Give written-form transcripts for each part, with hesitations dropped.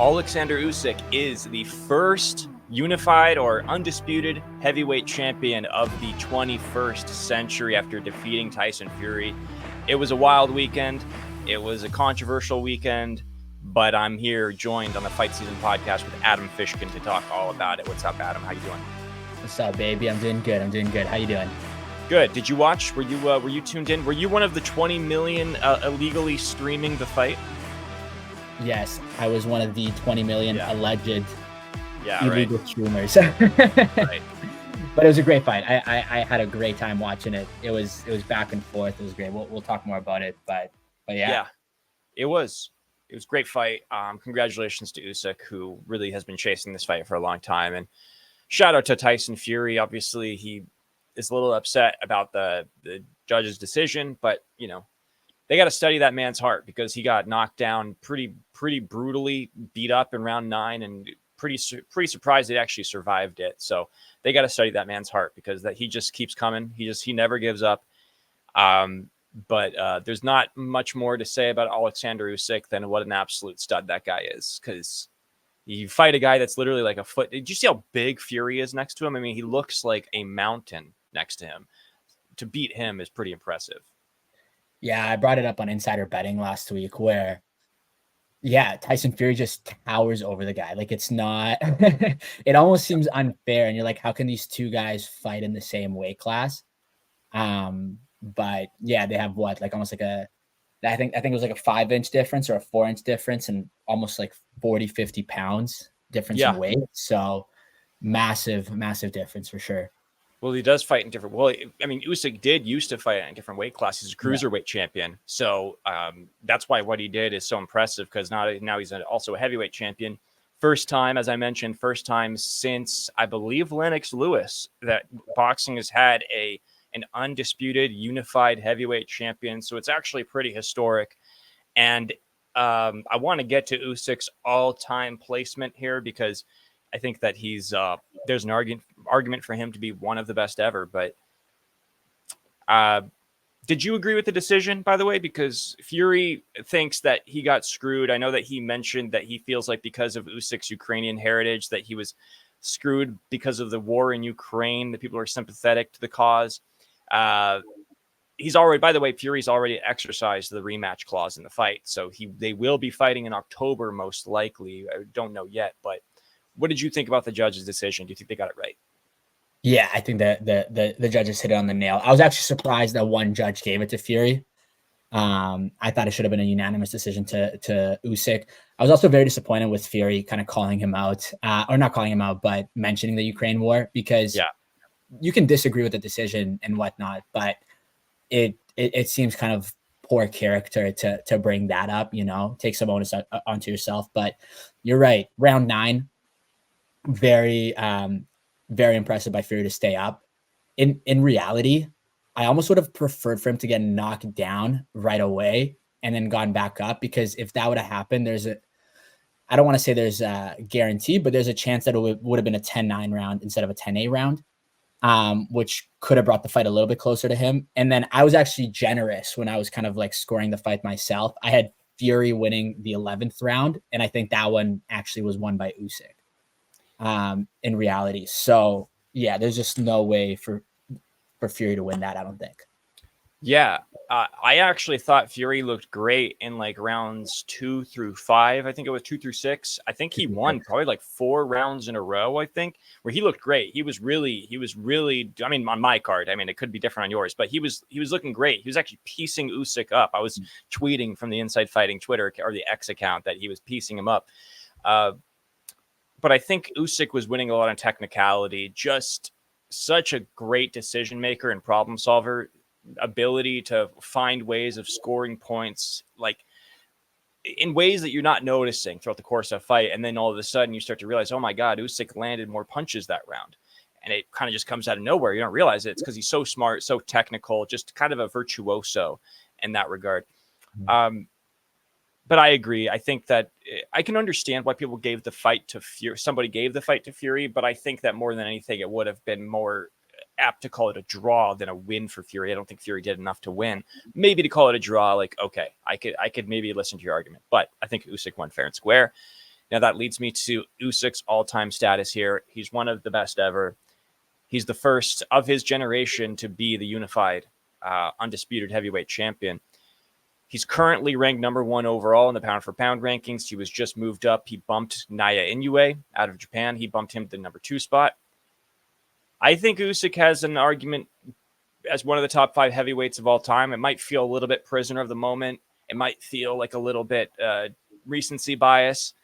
Oleksandr Usyk is the first unified or undisputed heavyweight champion of the 21st century after defeating Tyson Fury. It was a wild weekend. It was a controversial weekend, but I'm here joined on the Fight Season podcast with Adam Fishkin to talk all about it. What's up, Adam? How you doing? What's up, baby? I'm doing good. How you doing? Good. Did you watch? Were you tuned in? Were you one of the 20 million illegally streaming the fight? Yes, I was one of the 20 million alleged illegal streamers. Right. But it was a great fight. I had a great time watching it. It was back and forth. It was great. We'll talk more about it, but yeah. It was a great fight. Congratulations to Usyk, who really has been chasing this fight for a long time, and shout out to Tyson Fury. Obviously, he is a little upset about the judge's decision, but they got to study that man's heart because he got knocked down pretty brutally, beat up in round 9, and pretty surprised he actually survived it. So they got to study that man's heart because that he just keeps coming. He never gives up. But there's not much more to say about Oleksandr Usyk than what an absolute stud that guy is, because you fight a guy that's literally like a foot. Did you see how big Fury is next to him? I mean, he looks like a mountain next to him. To beat him is pretty impressive. Yeah, I brought it up on Insider Betting last week where, Tyson Fury just towers over the guy. Like, it's not, it almost seems unfair. And you're like, how can these two guys fight in the same weight class? But yeah, they have almost like I think it was like a 5-inch difference or a 4-inch difference and almost like 40-50 pounds difference in weight. So massive difference for sure. Well, he does fight in different. Well, I mean, Usyk did used to fight in a different weight class. He's a cruiserweight champion, so that's why what he did is so impressive. Because now he's also a heavyweight champion. First time, as I mentioned, since I believe Lennox Lewis that boxing has had an undisputed unified heavyweight champion. So it's actually pretty historic. And I want to get to Usyk's all-time placement here because I think that there's an argument for him to be one of the best ever. But did you agree with the decision, by the way? Because Fury thinks that he got screwed. I know that he mentioned that he feels like because of Usyk's Ukrainian heritage that he was screwed because of the war in Ukraine, that people are sympathetic to the cause. He's already, by the way, Fury's already exercised the rematch clause in the fight. So they will be fighting in October, most likely. I don't know yet, but what did you think about the judge's decision? Do you think they got it right? Yeah, I think that the judges hit it on the nail. I was actually surprised that one judge gave it to Fury. I thought it should have been a unanimous decision to Usyk. I was also very disappointed with Fury kind of calling him out, or not calling him out, but mentioning the Ukraine war, because you can disagree with the decision and whatnot, but it seems kind of poor character to bring that up, take some onus onto yourself. But you're right. Round 9, very impressive by Fury to stay up. In reality, I almost would have preferred for him to get knocked down right away and then gone back up, because if that would have happened, I don't want to say there's a guarantee, but there's a chance that it would have been a 10-9 round instead of a 10-8 round, which could have brought the fight a little bit closer to him. And then I was actually generous when I was kind of like scoring the fight myself. I had Fury winning the 11th round, and I think that one actually was won by Usyk. In reality. So yeah, there's just no way for Fury to win that, I don't think. Yeah. I actually thought Fury looked great in like rounds 2 through 5. I think it was 2 through 6. I think he won probably like 4 rounds in a row, I think, where he looked great. He was really, I mean, on my card, I mean, it could be different on yours, but he was looking great. He was actually piecing Usyk up. I was tweeting from the Inside Fighting Twitter or the X account that he was piecing him up. But I think Usyk was winning a lot on technicality, just such a great decision maker and problem solver, ability to find ways of scoring points, like in ways that you're not noticing throughout the course of a fight. And then all of a sudden you start to realize, oh my God, Usyk landed more punches that round. And it kind of just comes out of nowhere. You don't realize it. It's because he's so smart, so technical, just kind of a virtuoso in that regard. But I agree. I think that I can understand why people gave the fight to Fury. Somebody gave the fight to Fury, but I think that more than anything, it would have been more apt to call it a draw than a win for Fury. I don't think Fury did enough to win. Maybe to call it a draw, like, okay, I could maybe listen to your argument, but I think Usyk won fair and square. Now that leads me to Usyk's all-time status here. He's one of the best ever. He's the first of his generation to be the unified, undisputed heavyweight champion. He's currently ranked number 1 overall in the pound-for-pound rankings. He was just moved up. He bumped Naoya Inoue out of Japan. He bumped him to the number 2 spot. I think Usyk has an argument as one of the top 5 heavyweights of all time. It might feel a little bit prisoner of the moment. It might feel like a little bit recency bias.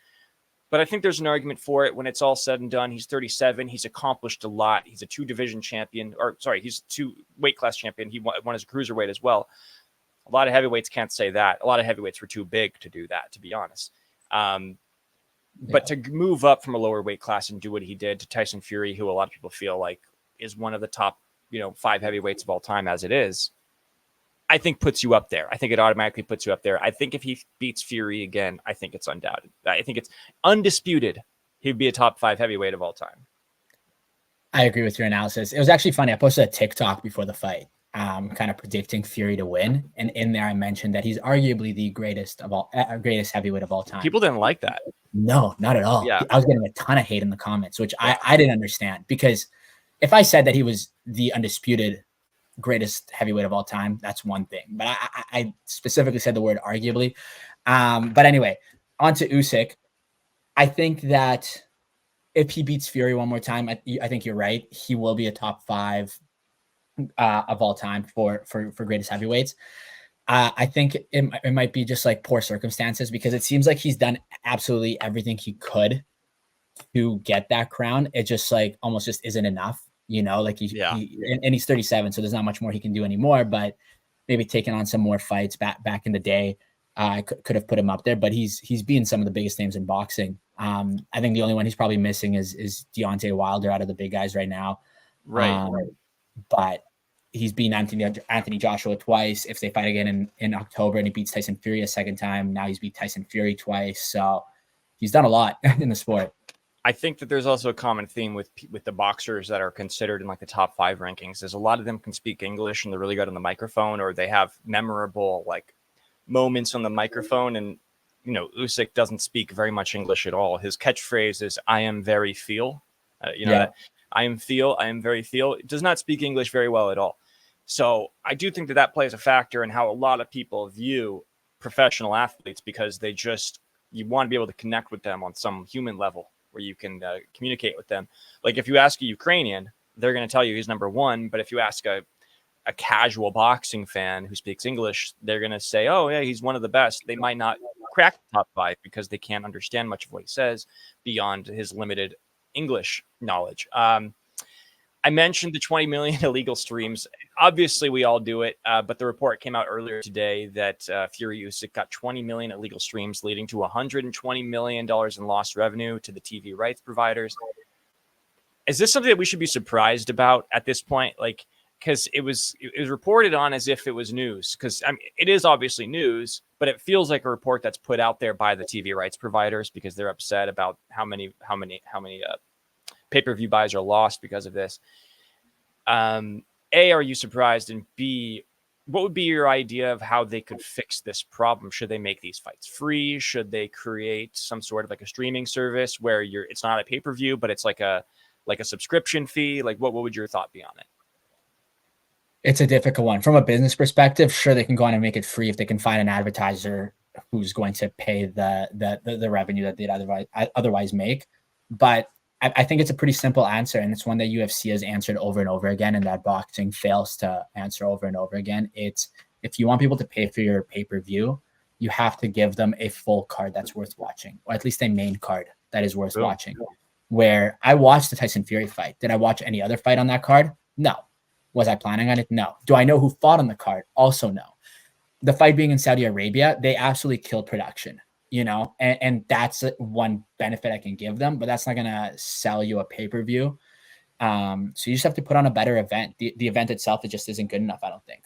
But I think there's an argument for it when it's all said and done. He's 37. He's accomplished a lot. He's a 2-division champion. He's a 2-weight class champion. He won as a cruiserweight as well. A lot of heavyweights can't say that. A lot of heavyweights were too big to do that, to be honest. But to move up from a lower weight class and do what he did to Tyson Fury, who a lot of people feel like is one of the top 5 heavyweights of all time as it is, I think puts you up there. I think it automatically puts you up there. I think if he beats Fury again, I think it's undoubted. I think it's undisputed. He'd be a top 5 heavyweight of all time. I agree with your analysis. It was actually funny. I posted a TikTok before the fight, kind of predicting Fury to win. And in there, I mentioned that he's arguably the greatest heavyweight of all time. People didn't like that. No, not at all. Yeah. I was getting a ton of hate in the comments, which I didn't understand, because if I said that he was the undisputed greatest heavyweight of all time, that's one thing. But I specifically said the word arguably. But anyway, on to Usyk. I think that if he beats Fury one more time, I think you're right. He will be a top 5 of all time for greatest heavyweights. I think it might be just like poor circumstances, because it seems like he's done absolutely everything he could to get that crown. It just like almost just isn't enough. Like he's 37, so there's not much more he can do anymore. But maybe taking on some more fights back in the day, could have put him up there. But he's beaten some of the biggest names in boxing. I think the only one he's probably missing is Deontay Wilder out of the big guys right now. Right. But he's beaten Anthony Joshua twice. If they fight again in October and he beats Tyson Fury a second time, now he's beat Tyson Fury twice. So he's done a lot in the sport. I think that there's also a common theme with the boxers that are considered in like the top 5 rankings. Is a lot of them can speak English and they're really good on the microphone, or they have memorable like moments on the microphone. And Usyk doesn't speak very much English at all. His catchphrase is "I am very feel." That I am very feel. It does not speak English very well at all. So I do think that plays a factor in how a lot of people view professional athletes, because you want to be able to connect with them on some human level, where you can communicate with them. Like if you ask a Ukrainian, they're going to tell you he's number 1. But if you ask a casual boxing fan who speaks English, they're going to say, oh yeah, he's one of the best. They might not crack the top 5 because they can't understand much of what he says beyond his limited English knowledge. I mentioned the 20 million illegal streams. Obviously, we all do it, but the report came out earlier today that Fury Usyk got 20 million illegal streams, leading to $120 million in lost revenue to the TV rights providers. Is this something that we should be surprised about at this point? Like, because it was reported on as if it was news, because it is obviously news, but it feels like a report that's put out there by the TV rights providers because they're upset about how many pay-per-view buys are lost because of this. A, are you surprised? And B, what would be your idea of how they could fix this problem? Should they make these fights free? Should they create some sort of like a streaming service where it's not a pay-per-view, but it's like a subscription fee? Like what would your thought be on it? It's a difficult one. From a business perspective, sure, they can go on and make it free if they can find an advertiser who's going to pay the revenue that they'd otherwise make. But I think it's a pretty simple answer, and it's one that UFC has answered over and over again, and that boxing fails to answer over and over again. It's if you want people to pay for your pay-per-view, you have to give them a full card that's worth watching, or at least a main card that is worth watching. Where I watched the Tyson Fury fight. Did I watch any other fight on that card? No. Was I planning on it? No. Do I know who fought on the card? Also no. The fight being in Saudi Arabia, they absolutely killed production. And that's one benefit I can give them, but that's not going to sell you a pay-per-view. So you just have to put on a better event. The event itself, it just isn't good enough, I don't think.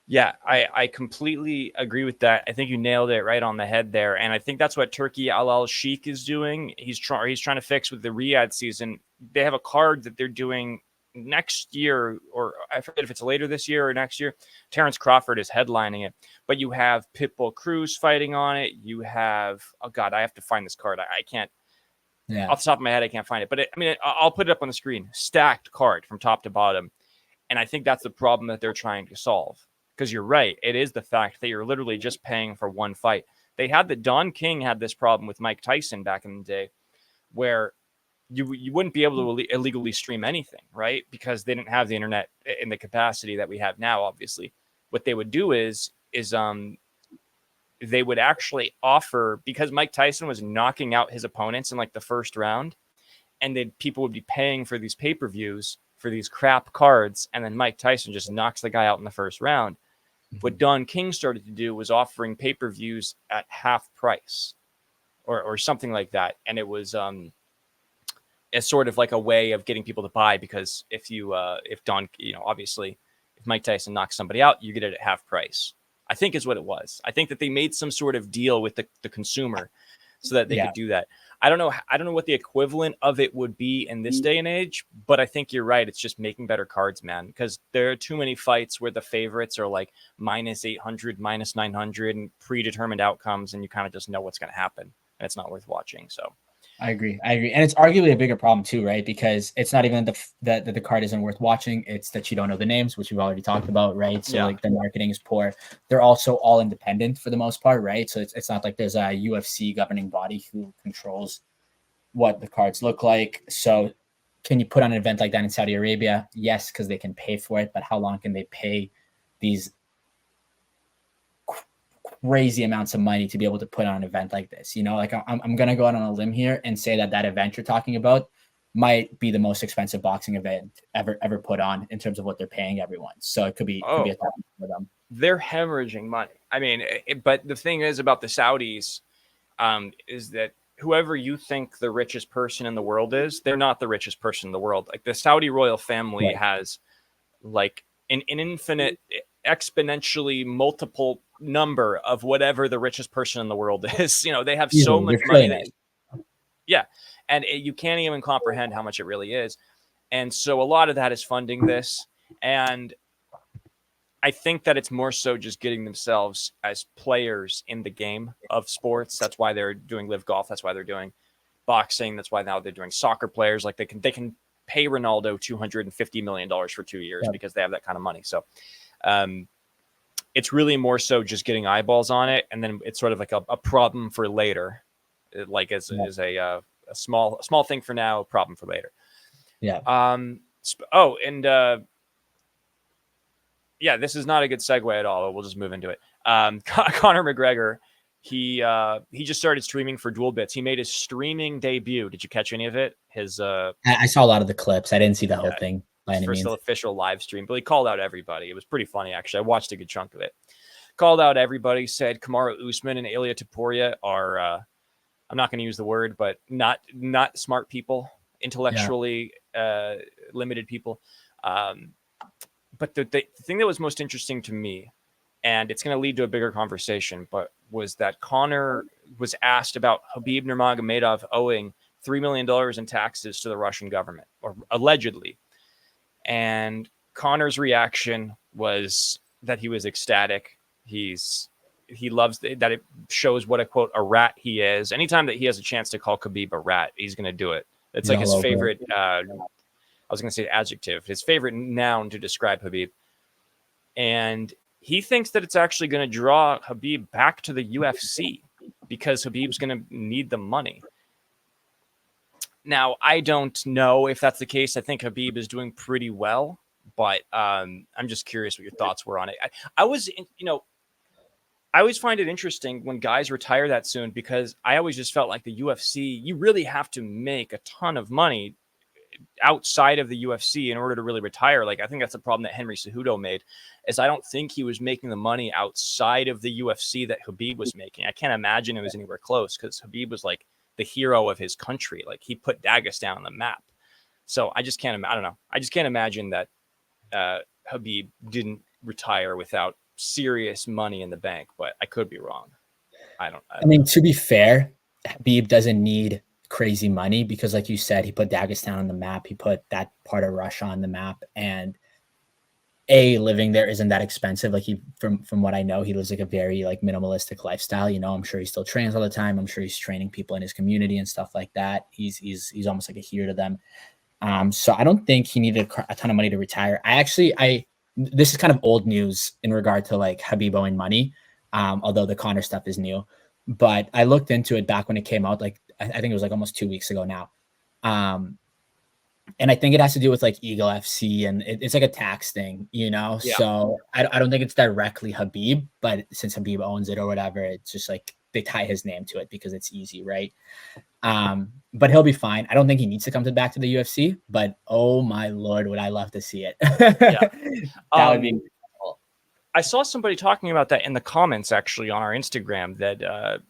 Yeah, I completely agree with that. I think you nailed it right on the head there. And I think that's what Turkey Al Sheikh is doing. He's trying to fix with the Riyadh season. They have a card that they're doing next year, or I forget if it's later this year or next year, Terrence Crawford is headlining it. But you have Pitbull Cruz fighting on it. You have, oh God, I have to find this card. I can't, off the top of my head, I can't find it. But I'll put it up on the screen. Stacked card from top to bottom. And I think that's the problem that they're trying to solve. Because you're right. It is the fact that you're literally just paying for one fight. They had Don King had this problem with Mike Tyson back in the day, where you wouldn't be able to illegally stream anything, right? Because they didn't have the internet in the capacity that we have now, obviously. What they would do is they would actually offer, because Mike Tyson was knocking out his opponents in like the first round, and then people would be paying for these pay-per-views for these crap cards, and then Mike Tyson just knocks the guy out in the first round. What Don King started to do was offering pay-per-views at half price or something like that. And it was it's sort of like a way of getting people to buy, because if obviously if Mike Tyson knocks somebody out, you get it at half price, I think is what it was. I think that they made some sort of deal with the consumer so that they could do that. I don't know what the equivalent of it would be in this day and age, but I think you're right. It's just making better cards, man, because there are too many fights where the favorites are like minus 800, minus 900 and predetermined outcomes, and you kind of just know what's going to happen, and it's not worth watching. So I agree. And it's arguably a bigger problem too, right? Because it's not even that the card isn't worth watching. It's that you don't know the names, which we've already talked about, right? So like the marketing is poor. They're also all independent for the most part, right? So it's not like there's a UFC governing body who controls what the cards look like. So can you put on an event like that in Saudi Arabia? Yes, because they can pay for it. But how long can they pay these crazy amounts of money to be able to put on an event like this? Like I'm going to go out on a limb here and say that event you're talking about might be the most expensive boxing event ever put on in terms of what they're paying everyone. So it could be a tough for them. They're hemorrhaging money. I mean, but the thing is about the Saudis is that whoever you think the richest person in the world is, they're not the richest person in the world. Like the Saudi royal family has like an infinite, exponentially multiple number of whatever the richest person in the world is. They have so much money. And you can't even comprehend how much it really is. And so a lot of that is funding this. And I think that it's more so just getting themselves as players in the game of sports. That's why they're doing live golf. That's why they're doing boxing. That's why now they're doing soccer players. Like they can pay Ronaldo $250 million for 2 years because they have that kind of money. So it's really more so just getting eyeballs on it. And then it's sort of like a problem for later, like as a small thing for now, problem for later. This is not a good segue at all. We'll just move into it. Conor McGregor, he just started streaming for Duelbits. He made his streaming debut. Did you catch any of it? I saw a lot of the clips. I didn't see the whole thing by any means. First official live stream, but he called out everybody. It was pretty funny, actually. I watched a good chunk of it. Called out everybody, said Kamaru Usman and Ilia Topuria are, I'm not going to use the word, but not smart people, intellectually limited people. But the thing that was most interesting to me, and it's going to lead to a bigger conversation, but was that Conor was asked about Khabib Nurmagomedov owing $3 million in taxes to the Russian government, or allegedly. And Conor's reaction was that he was ecstatic. He loves that it shows what a rat he is. Anytime that he has a chance to call Khabib a rat, he's going to do it. It's like his favorite, I was going to say adjective, his favorite noun to describe Khabib. And he thinks that it's actually going to draw Khabib back to the UFC because Khabib's going to need the money. Now, I don't know if that's the case. I think Khabib is doing pretty well, but I'm just curious what your thoughts were on it. I always find it interesting when guys retire that soon, because I always just felt like the UFC, you really have to make a ton of money outside of the UFC in order to really retire. Like, I think that's the problem that Henry Cejudo made, is I don't think he was making the money outside of the UFC that Khabib was making. I can't imagine it was anywhere close, because Khabib was like the hero of his country. Like, he put Dagestan on the map. So I just can't, I don't know. I just can't imagine that Khabib didn't retire without serious money in the bank, but I could be wrong. I mean, to be fair, Khabib doesn't need crazy money because, like you said, he put Dagestan on the map. He put that part of Russia on the map. And living there isn't that expensive. Like from what I know, he lives like a very like minimalistic lifestyle. I'm sure he still trains all the time. I'm sure he's training people in his community and stuff like that. He's almost like a hero to them. So I don't think he needed a ton of money to retire. This is kind of old news in regard to like Khabib owing money. Although the Conor stuff is new, but I looked into it back when it came out. Like I think it was like almost 2 weeks ago now. And I think it has to do with like Eagle FC and it's like a tax thing, Yeah. So I don't think it's directly Khabib, but since Khabib owns it or whatever, it's just like they tie his name to it because it's easy, right? But he'll be fine. I don't think he needs to come back to the UFC, but oh my Lord, would I love to see it. Yeah. That would be cool. I saw somebody talking about that in the comments actually on our Instagram that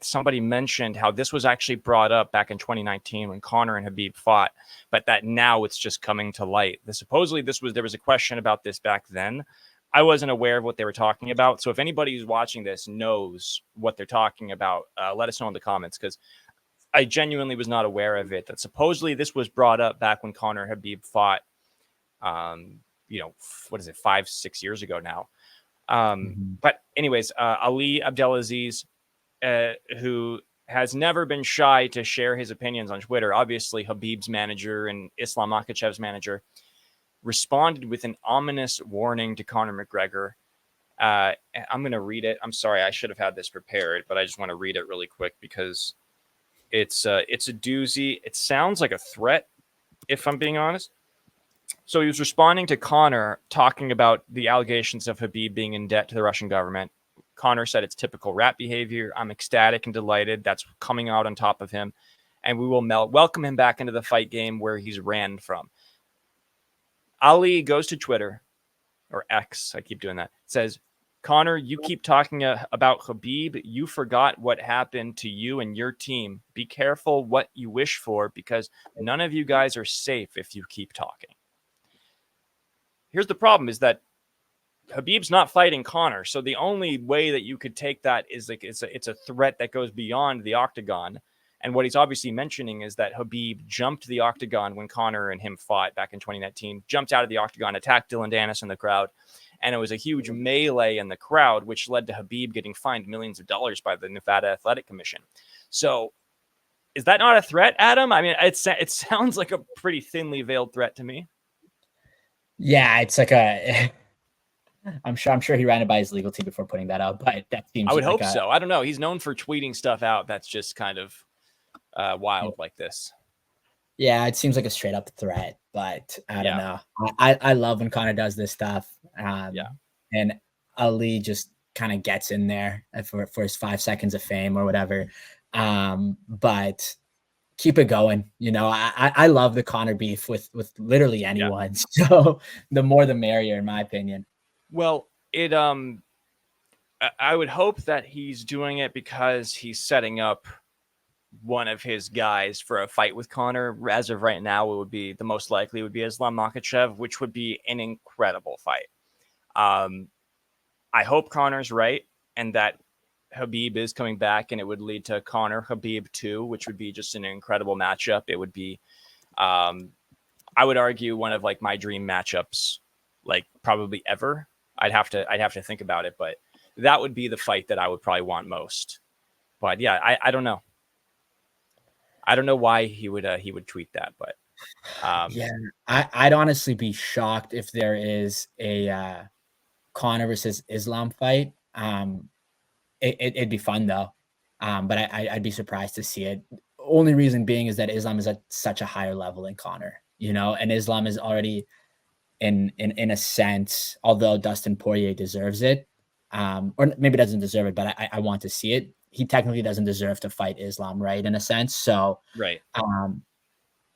somebody mentioned how this was actually brought up back in 2019 when Conor and Khabib fought, but that now it's just coming to light. Supposedly there was a question about this back then. I wasn't aware of what they were talking about. So if anybody who's watching this knows what they're talking about, let us know in the comments, because I genuinely was not aware of it. That supposedly this was brought up back when Conor and Khabib fought, what is it, 5-6 years ago now. But anyways, Ali Abdelaziz, who has never been shy to share his opinions on Twitter, obviously Khabib's manager and Islam Makhachev's manager, responded with an ominous warning to Conor McGregor. I'm going to read it. I'm sorry, I should have had this prepared, but I just want to read it really quick because it's a doozy. It sounds like a threat, if I'm being honest. So he was responding to Conor, talking about the allegations of Khabib being in debt to the Russian government. Conor said it's typical rat behavior. I'm ecstatic and delighted. That's coming out on top of him. And we will welcome him back into the fight game where he's ran from. Ali goes to Twitter, or X, I keep doing that, says, Conor, you keep talking about Khabib. You forgot what happened to you and your team. Be careful what you wish for because none of you guys are safe if you keep talking. Here's the problem is that Khabib's not fighting Conor. So the only way that you could take that is like it's a threat that goes beyond the octagon. And what he's obviously mentioning is that Khabib jumped the octagon when Conor and him fought back in 2019, jumped out of the octagon, attacked Dylan Dennis in the crowd. And it was a huge melee in the crowd, which led to Khabib getting fined millions of dollars by the Nevada Athletic Commission. So is that not a threat, Adam? I mean, it sounds like a pretty thinly veiled threat to me. Yeah, it's like I'm sure he ran it by his legal team before putting that out, but that seems I would hope so. I don't know. He's known for tweeting stuff out that's just kind of wild like this. Yeah, it seems like a straight up threat, but I don't know. I love when Conor does this stuff. And Ali just kind of gets in there for his 5 seconds of fame or whatever. But keep it going. I love the Conor beef with literally anyone. Yeah. So the more the merrier, in my opinion. Well, I would hope that he's doing it because he's setting up one of his guys for a fight with Conor. As of right now, it would be the most likely would be Islam Makhachev, which would be an incredible fight. I hope Conor's right and that Khabib is coming back and it would lead to Conor Khabib 2, which would be just an incredible matchup. It would be, I would argue, one of like my dream matchups, like probably ever. I'd have to think about it, but that would be the fight that I would probably want most. But yeah, I don't know. I don't know why he would tweet that, but I'd honestly be shocked if there is a Conor versus Islam fight. It'd be fun though, but I'd be surprised to see it. Only reason being is that Islam is at such a higher level than Conor, and Islam is already in a sense, although Dustin Poirier deserves it, or maybe doesn't deserve it, but I want to see it. He technically doesn't deserve to fight Islam, right? In a sense. So, right.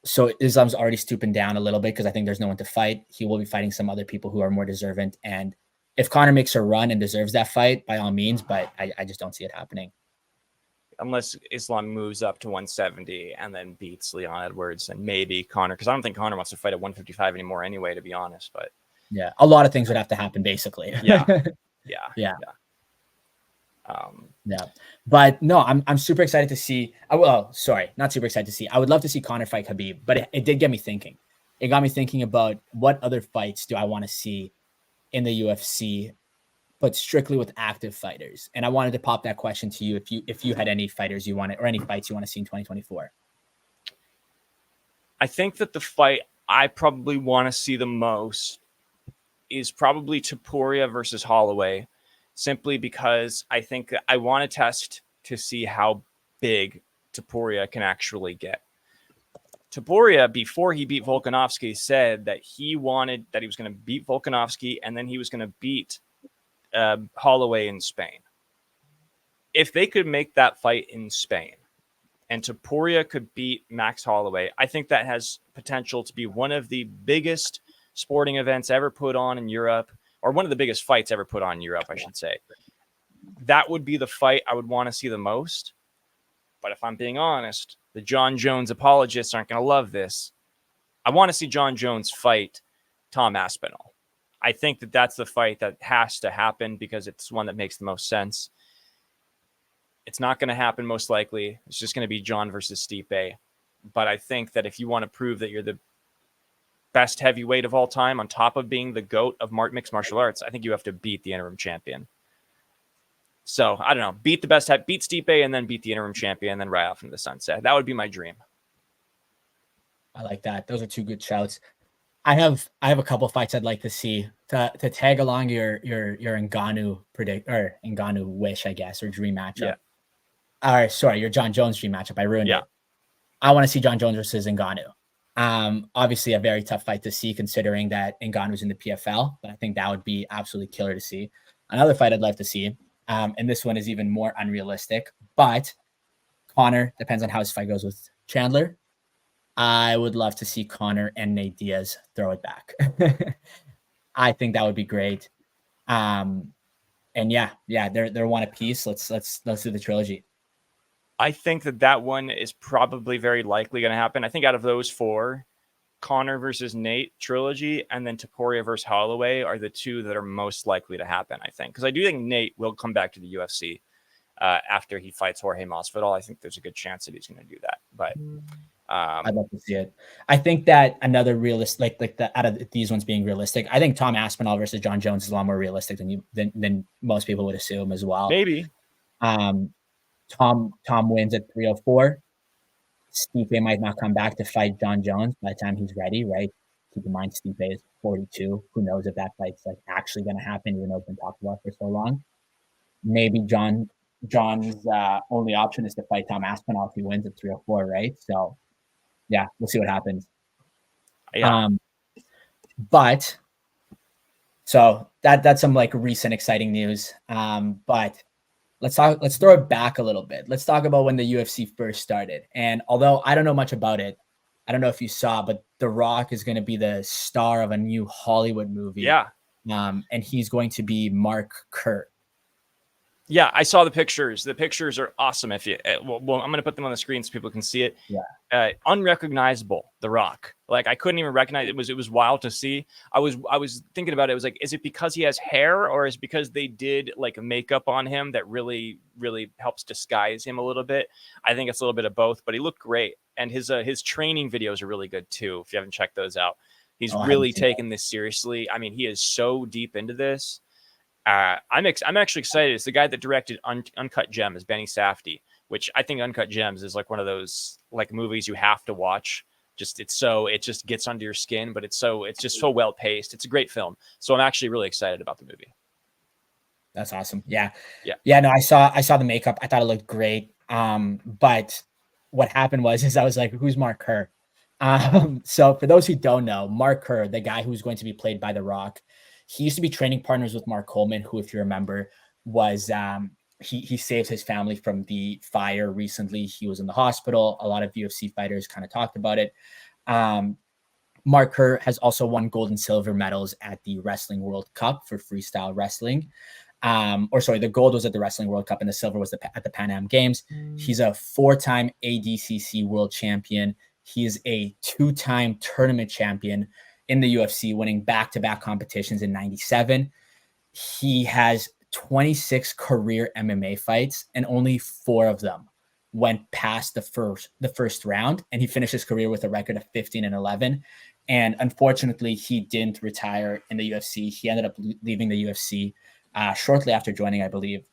So Islam's already stooping down a little bit because I think there's no one to fight. He will be fighting some other people who are more deserving. And if Conor makes a run and deserves that fight, by all means, but I just don't see it happening. Unless Islam moves up to 170 and then beats Leon Edwards and maybe Conor, because I don't think Conor wants to fight at 155 anymore anyway, to be honest. But yeah, a lot of things would have to happen, basically. Yeah. Yeah, but no, I'm super excited to see. Well, sorry, not super excited to see. I would love to see Conor fight Khabib, but it did get me thinking. It got me thinking about what other fights do I want to see in the UFC, but strictly with active fighters. And I wanted to pop that question to you if you had any fighters you wanted or any fights you want to see in 2024. I think that the fight I probably want to see the most is probably Topuria versus Holloway, simply because I think that I want to test to see how big Topuria can actually get. Topuria, before he beat Volkanovski, said that he was going to beat Volkanovski and then he was going to beat Holloway in Spain. If they could make that fight in Spain and Topuria could beat Max Holloway, I think that has potential to be one of the biggest sporting events ever put on in Europe, or one of the biggest fights ever put on in Europe, I should say. That would be the fight I would want to see the most. But if I'm being honest, the John Jones apologists aren't going to love this. I want to see John Jones fight Tom Aspinall. I think that that's the fight that has to happen because it's one that makes the most sense. It's not going to happen most likely. It's just going to be John versus Stipe. But I think that if you want to prove that you're the best heavyweight of all time, on top of being the GOAT of mixed martial arts, I think you have to beat the interim champion. So, I don't know. Beat Stipe and then beat the interim champion and then ride off into the sunset. That would be my dream. I like that. Those are two good shouts. I have a couple fights I'd like to see to tag along your Ngannou Ngannou wish, I guess, or dream matchup. Yeah. Sorry, your John Jones dream matchup. I ruined it. I want to see John Jones versus Ngannou. Obviously a very tough fight to see considering that Ngannou's in the PFL, but I think that would be absolutely killer to see. Another fight I'd love to see, and this one is even more unrealistic, but Conor, depends on how his fight goes with Chandler. I would love to see Conor and Nate Diaz throw it back. I think that would be great. And they're one apiece. Let's do the trilogy. I think that one is probably very likely going to happen. I think out of those four, Conor versus Nate trilogy and then Topuria versus Holloway are the two that are most likely to happen, I think. Because I do think Nate will come back to the UFC after he fights Jorge Masvidal. I think there's a good chance that he's going to do that. But I'd love to see it. I think that another realistic, out of these ones being realistic, I think Tom Aspinall versus John Jones is a lot more realistic than most people would assume as well. Maybe. Tom wins at 304. Stipe might not come back to fight John Jones by the time he's ready, right? Keep in mind, Stipe is 42. Who knows if that fight's actually going to happen, even though it's been talked about for so long. Maybe John's only option is to fight Tom Aspinall if he wins at 304, right? So, yeah, we'll see what happens. Yeah. But so that's some recent exciting news. But let's throw it back a little bit. Let's talk about when the UFC first started. And although I don't know much about it, I don't know if you saw, but The Rock is going to be the star of a new Hollywood movie. Yeah. And he's going to be Mark Kerr. Yeah, I saw the pictures. The pictures are awesome. If you, I'm going to put them on the screen so people can see it. Yeah, unrecognizable. The Rock, I couldn't even recognize it. It was wild to see. I was thinking about it. It was is it because he has hair, or is it because they did makeup on him that really helps disguise him a little bit? I think it's a little bit of both. But he looked great, and his training videos are really good too. If you haven't checked those out, he's really taken this seriously. I mean, he is so deep into this. I'm actually excited. It's the guy that directed Uncut Gems, Benny Safdie, which I think Uncut Gems is one of those movies you have to watch. It just gets under your skin, but it's just so well paced. It's a great film. So I'm actually really excited about the movie. That's awesome. Yeah. Yeah. No, I saw the makeup. I thought it looked great. But what happened was I was like, who's Mark Kerr? So for those who don't know, Mark Kerr, the guy who's going to be played by The Rock, he used to be training partners with Mark Coleman, who, if you remember, was he saved his family from the fire recently. He was in the hospital. A lot of UFC fighters kind of talked about it. Mark Kerr has also won gold and silver medals at the Wrestling World Cup for freestyle wrestling. The gold was at the Wrestling World Cup and the silver was at the Pan Am Games. He's a 4-time ADCC world champion. He is a 2-time tournament champion in the UFC, winning back-to-back competitions in 97. He has 26 career MMA fights, and only 4 of them went past the first round. And he finished his career with a record of 15-11. And unfortunately, he didn't retire in the UFC. He ended up leaving the UFC shortly after joining, I believe,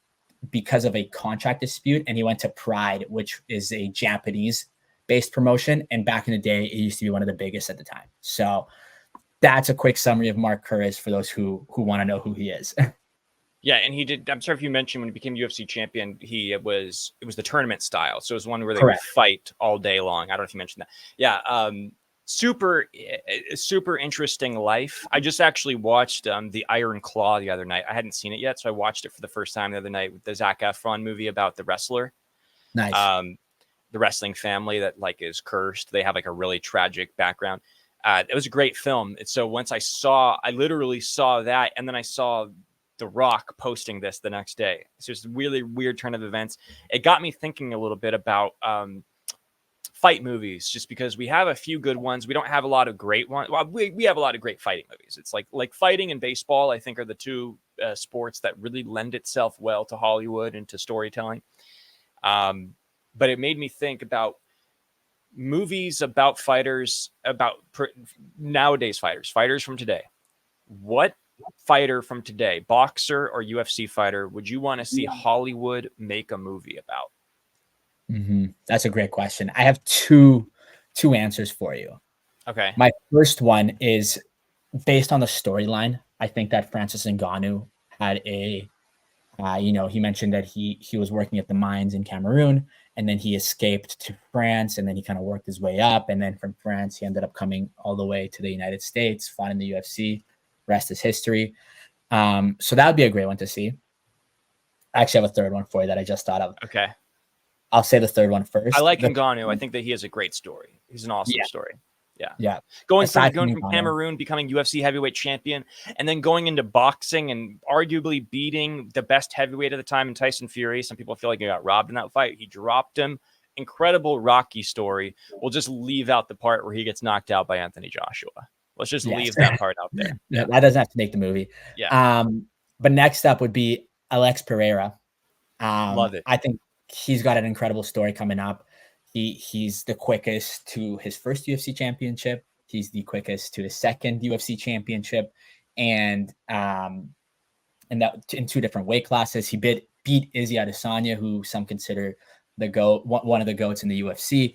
because of a contract dispute. And he went to Pride, which is a Japanese-based promotion. And back in the day, it used to be one of the biggest at the time. So that's a quick summary of Mark Kerr for those who want to know who he is. Yeah, and he did. I'm sorry if you mentioned when he became UFC champion, it was the tournament style. So it was one where they would fight all day long. I don't know if you mentioned that. Yeah, super interesting life. I just actually watched the Iron Claw the other night. I hadn't seen it yet, so I watched it for the first time the other night with the Zac Efron movie about the wrestler. Nice. The wrestling family that like is cursed. They have like a really tragic background. It was a great film. And so once I literally saw that, and then I saw The Rock posting this the next day. It's just a really weird turn of events. It got me thinking a little bit about fight movies, just because we have a few good ones. We don't have a lot of great ones. Well, we have a lot of great fighting movies. It's like fighting and baseball, I think, are the two sports that really lend itself well to Hollywood and to storytelling. But it made me think about movies about fighters, nowadays fighters from today. What fighter from today, boxer or UFC fighter, would you want to see Hollywood make a movie about? That's a great question. I have two answers for you. Okay. My first one is based on the storyline. I think that Francis Ngannou had he mentioned that he was working at the mines in Cameroon, and then he escaped to France, and then he kind of worked his way up, and then from France he ended up coming all the way to the United States, fought in the UFC. Rest is history. So that would be a great one to see. I actually have a third one for you that I just thought of. Okay. I'll say the third one first. I like Ngannou. I think that he has a great story. He's an awesome story. Yeah. Going from Cameroon, becoming UFC heavyweight champion, and then going into boxing and arguably beating the best heavyweight at the time in Tyson Fury. Some people feel like he got robbed in that fight. He dropped him. Incredible Rocky story. We'll just leave out the part where he gets knocked out by Anthony Joshua. Let's just leave that part out there. Yeah, that doesn't have to make the movie. Yeah. But next up would be Alex Pereira. Love it. I think he's got an incredible story coming up. He's the quickest to his first UFC championship. He's the quickest to his second UFC championship, and that in 2 different weight classes. He beat Izzy Adesanya, who some consider the GOAT, one of the GOATs in the UFC.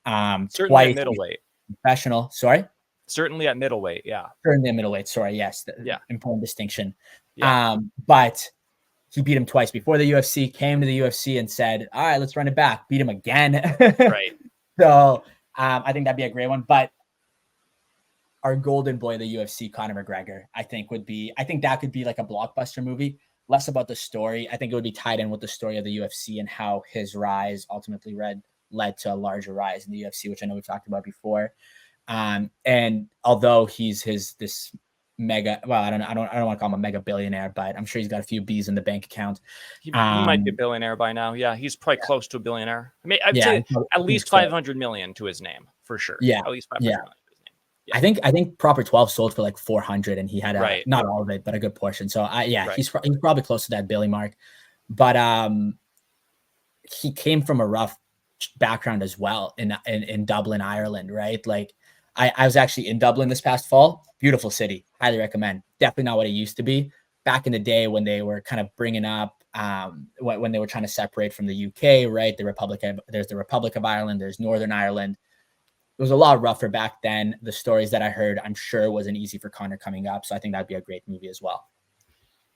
Certainly at middleweight. Professional. Sorry. Certainly at middleweight, yeah. Certainly at middleweight, sorry, yes. Important distinction. Yeah. But he beat him twice before the UFC, came to the UFC and said, all right, let's run it back. Beat him again. Right. So I think that'd be a great one. But our golden boy of the UFC, Conor McGregor, I think that could be like a blockbuster movie. Less about the story. I think it would be tied in with the story of the UFC and how his rise ultimately led to a larger rise in the UFC, which I know we've talked about before. And although he's this mega, well, I don't want to call him a mega billionaire, but I'm sure he's got a few B's in the bank account. He might be a billionaire by now. Yeah, he's probably close to a billionaire. I mean, I'd say at least 500 million to his name for sure. Yeah, at least 500 million to his name. Yeah. I think Proper 12 sold for like 400, and he had not all of it, but a good portion. So he's probably close to that Billy mark. But he came from a rough background as well in Dublin, Ireland, right? Like I was actually in Dublin this past fall. Beautiful city. Highly recommend. Definitely not what it used to be. Back in the day when they were kind of bringing up, when they were trying to separate from the UK, right? There's the Republic of Ireland. There's Northern Ireland. It was a lot rougher back then. The stories that I heard, I'm sure wasn't easy for Conor coming up. So I think that'd be a great movie as well.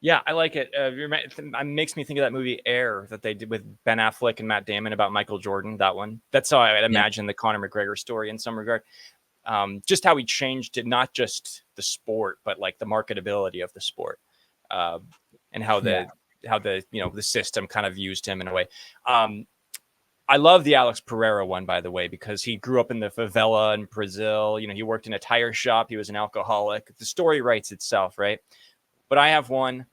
Yeah, I like it. It makes me think of that movie Air that they did with Ben Affleck and Matt Damon about Michael Jordan. That one. That's how I would imagine the Conor McGregor story in some regard. Just how he changed it, not just the sport, but like the marketability of the sport, and how the system kind of used him in a way. I love the Alex Pereira one, by the way, because he grew up in the favela in Brazil. He worked in a tire shop. He was an alcoholic. The story writes itself, right? But I have one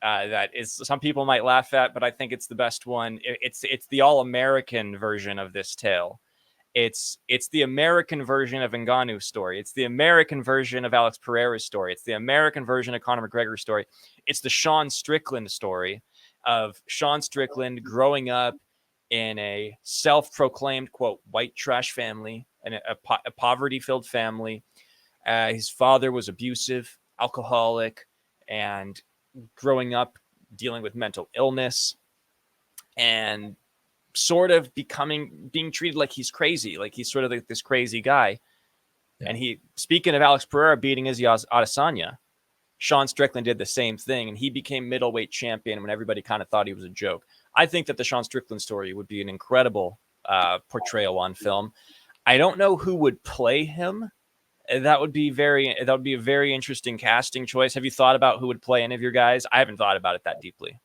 that is some people might laugh at, but I think it's the best one. It's the all-American version of this tale. It's the American version of Ngannou's story. It's the American version of Alex Pereira's story. It's the American version of Conor McGregor's story. It's the Sean Strickland story of Sean Strickland growing up in a self-proclaimed, quote, white trash family, and a poverty-filled family. His father was abusive, alcoholic, and growing up dealing with mental illness and sort of being treated like he's crazy, like he's sort of like this crazy guy. Yeah. And speaking of Alex Pereira beating Izzy Adesanya, Sean Strickland did the same thing, and he became middleweight champion when everybody kind of thought he was a joke. I think that the Sean Strickland story would be an incredible portrayal on film. I don't know who would play him. That would be a very interesting casting choice. Have you thought about who would play any of your guys? I haven't thought about it that deeply.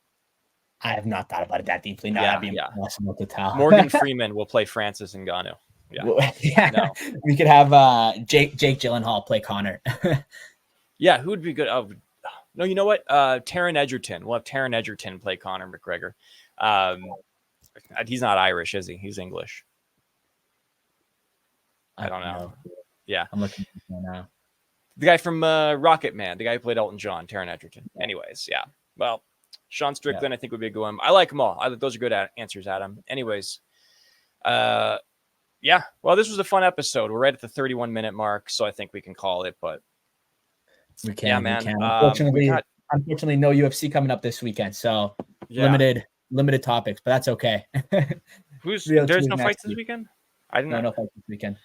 I have not thought about it that deeply. No, that'd be impossible to tell. Morgan Freeman will play Francis Ngannou. Yeah. No. We could have Jake Gyllenhaal play Conor. Yeah, who would be good? Oh, no, you know what? Taron Egerton. We'll have Taron Egerton play Conor McGregor. He's not Irish, is he? He's English. I don't know. Yeah. I'm looking at him now. The guy from Rocket Man, the guy who played Elton John, Taron Egerton. Anyways, yeah. Well, Sean Strickland, I think, would be a good one. I like them all. Those are good answers, Adam. Anyways, yeah. Well, this was a fun episode. We're right at the 31-minute mark, so I think we can call it. But we can, yeah, man. Unfortunately, no UFC coming up this weekend, so limited topics, but that's okay. There's no fights this weekend? I didn't know. No fights this weekend.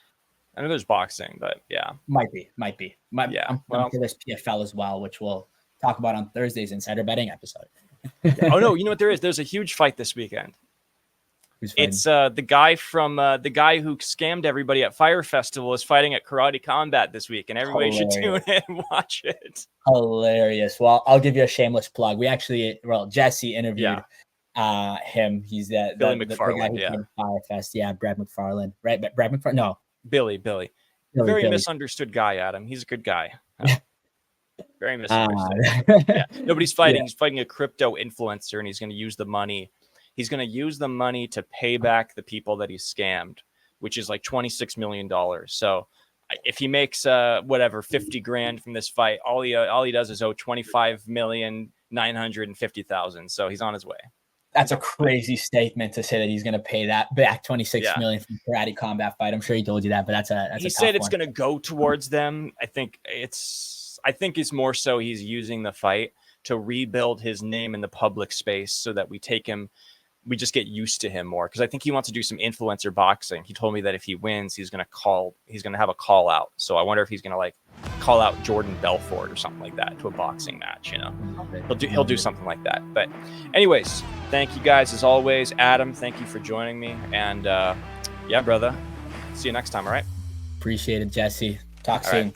I know there's boxing, but yeah, might be. I'm for this PFL as well, which we'll talk about on Thursday's Insider Betting episode. Oh no, you know what there is? There's a huge fight this weekend. It's the guy who scammed everybody at Fyre Festival is fighting at Karate Combat this week, and everybody should tune in and watch it. Hilarious. Well, I'll give you a shameless plug. We actually, Jesse interviewed him. He's the Billy McFarland, the guy who Fyre Fest. Yeah, Brad McFarland. Right, Brad McFarland. No, Billy. Very misunderstood guy, Adam. He's a good guy. Very misunderstood. No, but he's fighting. He's fighting a crypto influencer, and he's going to use the money. He's going to use the money to pay back the people that he's scammed, which is like $26 million. So if he makes 50 grand from this fight, all he does is owe $25,950,000. So he's on his way. That's a crazy statement to say that he's going to pay that back $26 million from Karate Combat fight. I'm sure he told you that, but he said it's going to go towards them. I think it's more so he's using the fight to rebuild his name in the public space so that we just get used to him more. Cause I think he wants to do some influencer boxing. He told me that if he wins, he's going to have a call out. So I wonder if he's going to like call out Jordan Belfort or something like that to a boxing match. You know, he'll do something like that. But anyways, thank you guys as always. Adam, thank you for joining me. And yeah, brother, see you next time. All right. Appreciate it, Jesse. Talk soon. Right.